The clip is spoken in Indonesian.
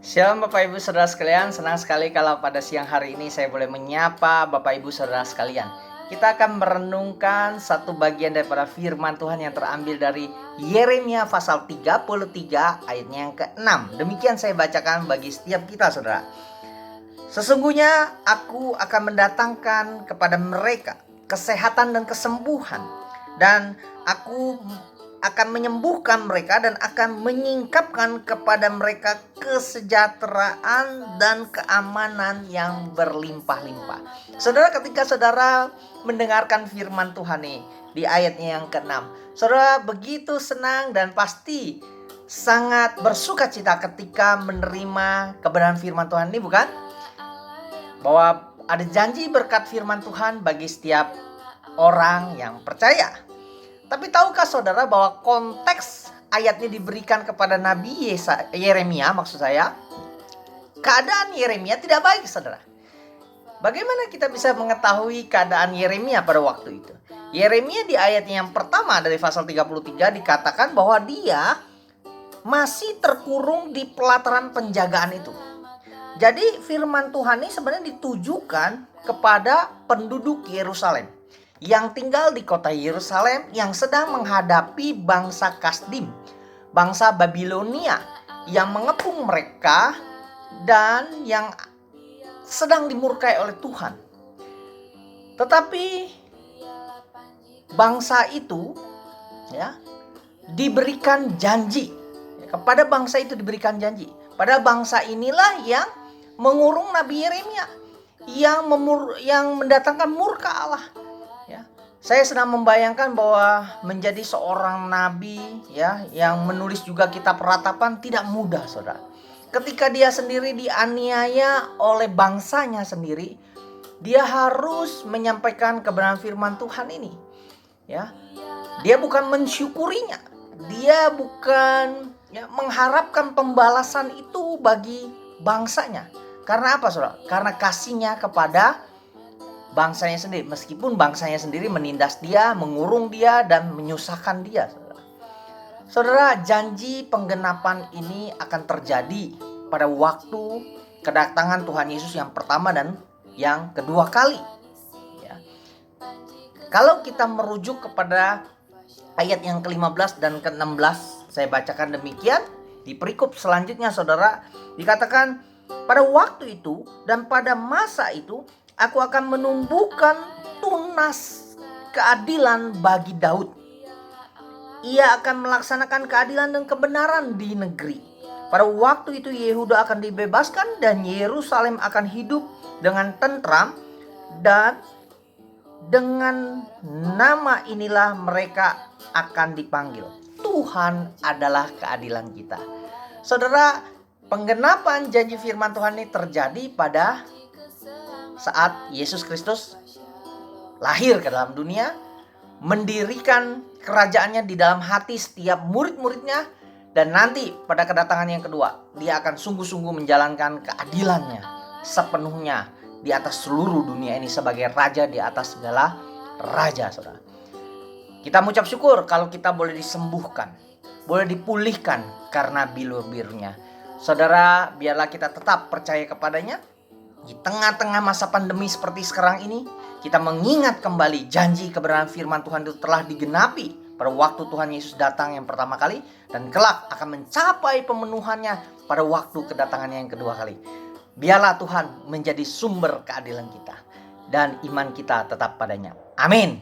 Shalom Bapak Ibu Saudara sekalian, senang sekali kalau pada siang hari ini saya boleh menyapa Bapak Ibu Saudara sekalian. Kita akan merenungkan satu bagian daripada firman Tuhan yang terambil dari Yeremia pasal 33 ayatnya yang ke-6. Demikian saya bacakan bagi setiap kita saudara. Sesungguhnya aku akan mendatangkan kepada mereka kesehatan dan kesembuhan, dan aku akan menyembuhkan mereka dan akan menyingkapkan kepada mereka kesejahteraan dan keamanan yang berlimpah-limpah. Saudara, ketika saudara mendengarkan firman Tuhan nih di ayatnya yang ke-6, saudara begitu senang dan pasti sangat bersuka cita ketika menerima kebenaran firman Tuhan ini, bukan? Bahwa ada janji berkat firman Tuhan bagi setiap orang yang percaya. Tapi tahukah saudara bahwa konteks ayatnya diberikan kepada Nabi Yeremia, maksud saya, keadaan Yeremia tidak baik saudara. Bagaimana kita bisa mengetahui keadaan Yeremia pada waktu itu? Yeremia di ayatnya yang pertama dari pasal 33 dikatakan bahwa dia masih terkurung di pelataran penjagaan itu. Jadi firman Tuhan ini sebenarnya ditujukan kepada penduduk Yerusalem yang tinggal di kota Yerusalem yang sedang menghadapi bangsa Kasdim, bangsa Babilonia yang mengepung mereka dan yang sedang dimurkai oleh Tuhan. Tetapi bangsa itu diberikan janji. Kepada bangsa itu diberikan janji. Pada bangsa inilah yang mengurung Nabi Yeremia, yang mendatangkan murka Allah. Saya sedang membayangkan bahwa menjadi seorang nabi yang menulis juga kitab ratapan tidak mudah saudara. Ketika dia sendiri dianiaya oleh bangsanya sendiri, dia harus menyampaikan kebenaran firman Tuhan ini. Dia bukan mensyukurinya, dia bukan mengharapkan pembalasan itu bagi bangsanya. Karena apa saudara? Karena kasihnya kepada bangsanya sendiri, meskipun bangsanya sendiri menindas dia, mengurung dia, dan menyusahkan dia. Saudara, janji penggenapan ini akan terjadi pada waktu kedatangan Tuhan Yesus yang pertama dan yang kedua kali. Kalau kita merujuk kepada ayat yang ke-15 dan ke-16, saya bacakan demikian. Di perikop selanjutnya saudara, dikatakan pada waktu itu dan pada masa itu aku akan menumbuhkan tunas keadilan bagi Daud. Ia akan melaksanakan keadilan dan kebenaran di negeri. Pada waktu itu Yehuda akan dibebaskan dan Yerusalem akan hidup dengan tentram, dan dengan nama inilah mereka akan dipanggil. Tuhan adalah keadilan kita. Saudara, penggenapan janji firman Tuhan ini terjadi pada saat Yesus Kristus lahir ke dalam dunia, mendirikan kerajaannya di dalam hati setiap murid-muridnya, dan nanti pada kedatangan yang kedua, dia akan sungguh-sungguh menjalankan keadilannya sepenuhnya di atas seluruh dunia ini sebagai raja di atas segala raja, saudara. Kita mengucap syukur kalau kita boleh disembuhkan, boleh dipulihkan karena bilur-bilurnya. Saudara, biarlah kita tetap percaya kepadanya. Di tengah-tengah masa pandemi seperti sekarang ini, kita mengingat kembali janji kebenaran firman Tuhan itu telah digenapi pada waktu Tuhan Yesus datang yang pertama kali, dan kelak akan mencapai pemenuhannya pada waktu kedatangannya yang kedua kali. Biarlah Tuhan menjadi sumber keadilan kita dan iman kita tetap padanya. Amin.